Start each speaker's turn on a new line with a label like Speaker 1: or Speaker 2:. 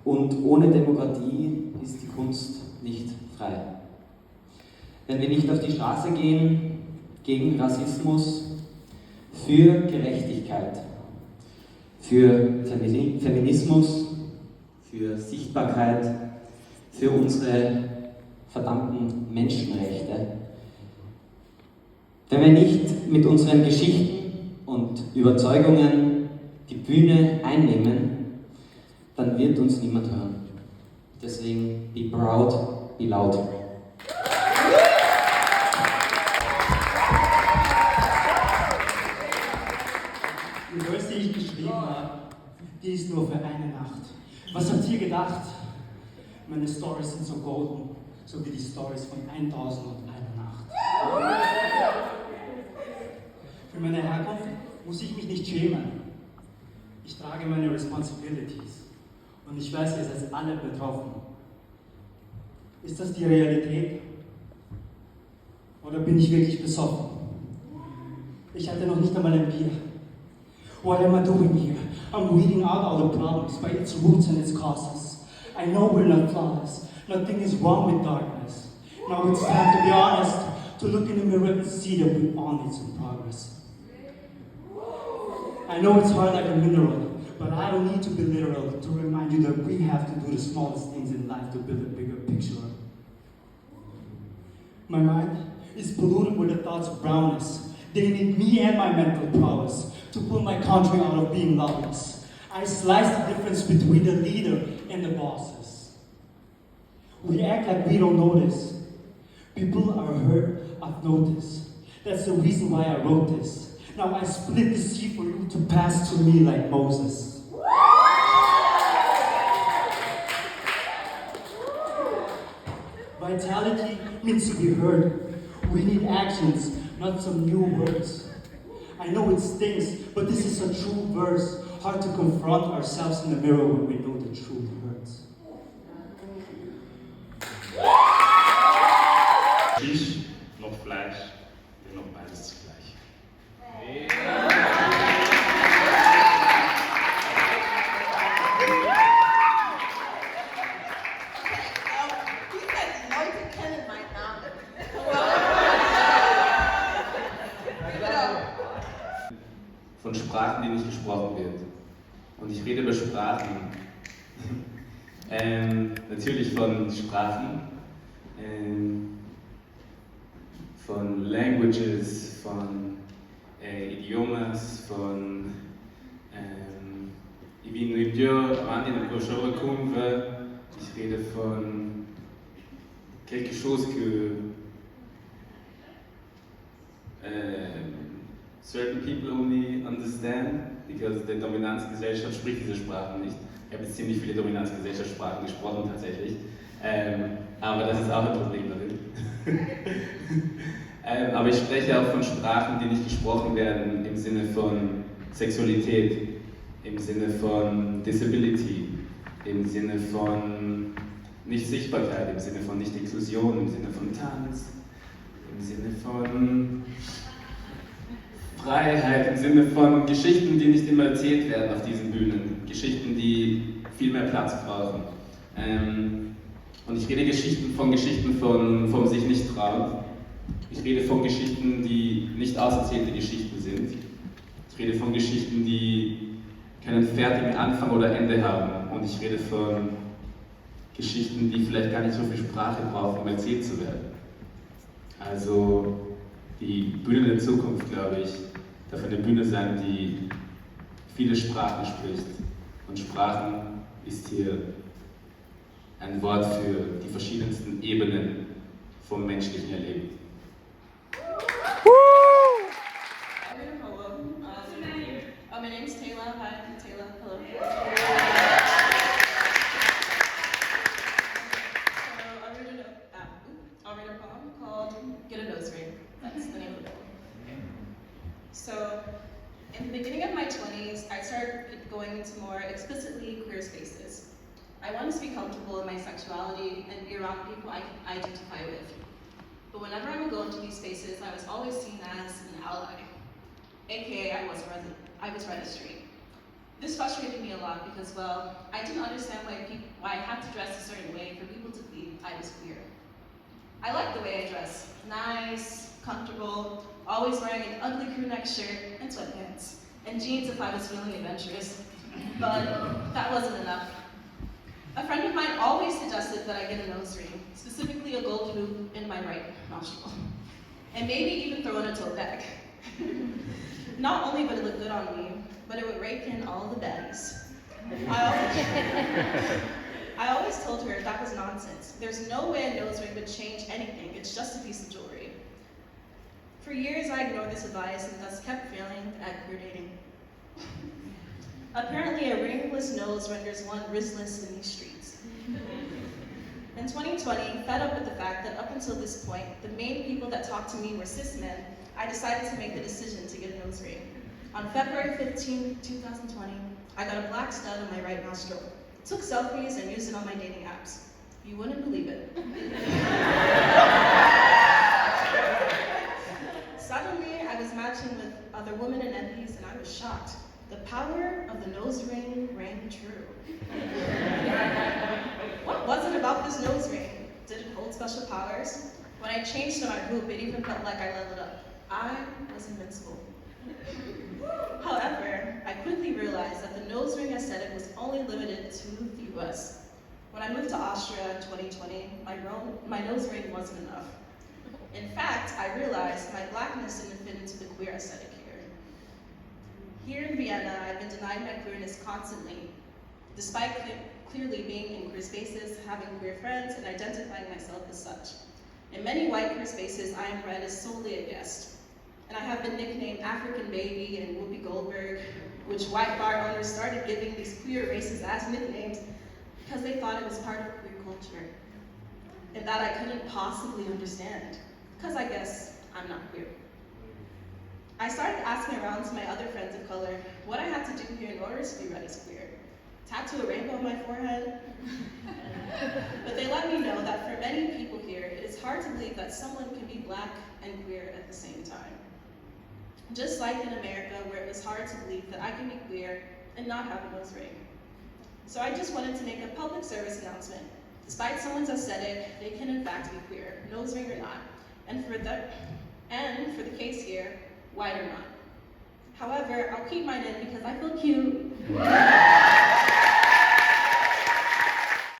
Speaker 1: Und ohne Demokratie ist die Kunst nicht frei. Wenn wir nicht auf die Straße gehen, gegen Rassismus, für Gerechtigkeit, für Feminismus, für Sichtbarkeit, für unsere verdammten Menschenrechte. Wenn wir nicht mit unseren Geschichten und Überzeugungen die Bühne einnehmen, dann wird uns niemand hören. Deswegen be proud, be loud.
Speaker 2: Die Verse, die ich geschrieben habe, die ist nur für eine Nacht. Was habt ihr gedacht? Meine Stories sind so golden, so wie die Stories von 1001 Nacht. Für meine Herkunft muss ich mich nicht schämen. Ich trage meine Responsibilities. Und ich weiß, ihr seid alle betroffen. Ist das die Realität? Oder bin ich wirklich besoffen? Ich hatte noch nicht einmal ein Bier. What am I doing here? I'm weeding out all the problems by its roots and its causes. I know we're not flawless. Nothing is wrong with darkness. Now it's time to be honest, to look in the mirror and see that we all need some progress. I know it's hard like a mineral, but I don't need to be literal to remind you that we have to do the smallest things in life to build a bigger picture. My mind is polluted with the thoughts of brownness. They need me and my mental prowess to pull my country out of being loveless. I slice the difference between the leader and the bosses. We act like we don't notice. People are hurt, I've noticed. That's the reason why I wrote this. Now I split the sea for you to pass to me like Moses. Vitality means to be heard. We need actions, not some new words. I know it stings, but this is a true verse. Hard to confront ourselves in the mirror when we know the truth hurts.
Speaker 3: Fisch, noch Fleisch, noch beides zugleich. Von Sprachen, die nicht gesprochen wird. Und ich rede über Sprachen. Natürlich von Sprachen, von Languages, von Idiomas, von ich rede von quelque chose que certain people only understand, because die Dominanzgesellschaft spricht diese Sprachen nicht. Ich habe jetzt ziemlich viele Dominanzgesellschaftssprachen gesprochen tatsächlich, aber das ist auch ein Problem darin. Aber ich spreche auch von Sprachen, die nicht gesprochen werden im Sinne von Sexualität, im Sinne von Disability, im Sinne von Nicht-Sichtbarkeit, im Sinne von Nicht-Inklusion, im Sinne von Tanz, im Sinne von Freiheit, im Sinne von Geschichten, die nicht immer erzählt werden auf diesen Bühnen, Geschichten, die viel mehr Platz brauchen. Und ich rede vom sich nicht trauen. Ich rede von Geschichten, die nicht auserzählte Geschichten sind. Ich rede von Geschichten, die keinen fertigen Anfang oder Ende haben. Und ich rede von Geschichten, die vielleicht gar nicht so viel Sprache brauchen, um erzählt zu werden. Also die Bühne der Zukunft, glaube ich, darf eine Bühne sein, die viele Sprachen spricht. Und Sprachen ist hier ein Wort für die verschiedensten Ebenen vom menschlichen Erleben.
Speaker 4: My name's Taylor. Hi, I'm Taylor. Hello. I'll read a poem called Get a Nose Ring. That's the name of the poem. So, in the beginning of my 20s, I started going into more explicitly queer spaces. I wanted to be comfortable in my sexuality and be around people I can identify with. But whenever I would go into these spaces, I was always seen as an ally, aka I was registering. This frustrated me a lot because, well, I didn't understand why I had to dress a certain way for people to believe I was queer. I liked the way I dress. Nice, comfortable, always wearing an ugly crew neck shirt and sweatpants, and jeans if I was feeling adventurous. But that wasn't enough. A friend of mine always suggested that I get a nose ring, specifically a gold hoop in my right nostril, and maybe even throw in a tote bag. Not only would it look good on me, but it would rake in all the baddies. I always told her that was nonsense. There's no way a nose ring would change anything, it's just a piece of jewelry. For years I ignored this advice and thus kept failing at queer dating. Apparently a ringless nose renders one riskless in these streets. In 2020, fed up with the fact that up until this point, the main people that talked to me were cis men, I decided to make the decision to get a nose ring. On February 15, 2020, I got a black stud on my right nostril, took selfies and used it on my dating apps. You wouldn't believe it. Suddenly, I was matching with other women and MPs, and I was shocked. The power of the nose ring rang true. What was it about this nose ring? Did it hold special powers? When I changed to my hoop, it even felt like I leveled up. I was invincible. However, I quickly realized that the nose ring aesthetic was only limited to the US. When I moved to Austria in 2020, my nose ring wasn't enough. In fact, I realized my blackness didn't fit into the queer aesthetic here. Here in Vienna, I've been denied my queerness constantly, despite clearly being in queer spaces, having queer friends, and identifying myself as such. In many white queer spaces, I am read as solely a guest. And I have been nicknamed African Baby and Whoopi Goldberg, which white bar owners started giving these queer races as nicknames because they thought it was part of queer culture, and that I couldn't possibly understand, because I guess I'm not queer. I started asking around to my other friends of color what I had to do here in order to be read as queer. Tattoo a rainbow on my forehead? But they let me know that for many people here, it is hard to believe that someone can be black and queer at the same time. Just like in America, where it was hard to believe that I can be queer and not have a nose ring. So I just wanted to make a public service announcement. Despite someone's aesthetic, they can in fact be queer, nose ring or not. And for the case here, white or not. However, I'll keep mine in because I feel cute.